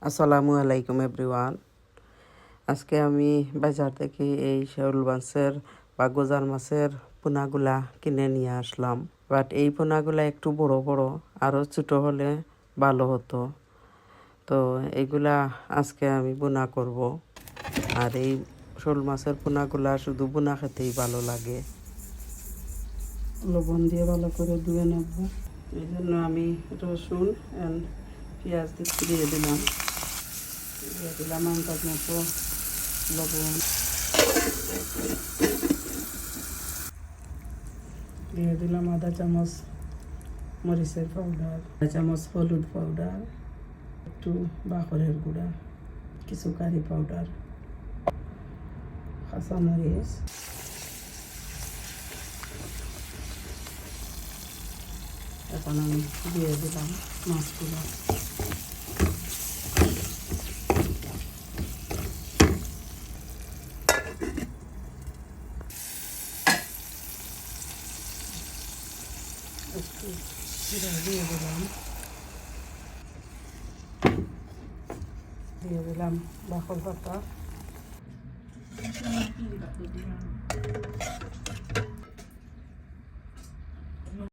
আসসালামু আলাইকুম এভরিওয়ান। আজকে আমি বাজার থেকে এই শোল মাছের বা গোজার মাছের পোনাগুলা কিনে নিয়ে আসলাম। বাট এই পোনাগুলা একটু বড় বড়, আরও ছোটো হলে ভালো হতো। তো এইগুলা আজকে আমি বোনা করব। আর এই শোল মাছের পোনাগুলা শুধু বোনা খেতেই ভালো লাগে। লবণ দিয়ে ভালো করে ধুয়ে নেব। এই জন্য আমি রসুন অ্যান্ড পেঁয়াজ দিয়ে দিলাম আন্দাজ মতো লবণ, দিয়ে দিলাম আধা চামচ মরিচের পাউডার, আধা চামচ হলুদ পাউডার, একটু বাখরের গুঁড়া, কিছু কারি পাউডার, কাঁচামরিচ, এখন আমি দিয়ে দিলাম মাছগুলো। একটু দিয়ে দিলাম বাকর পাতা,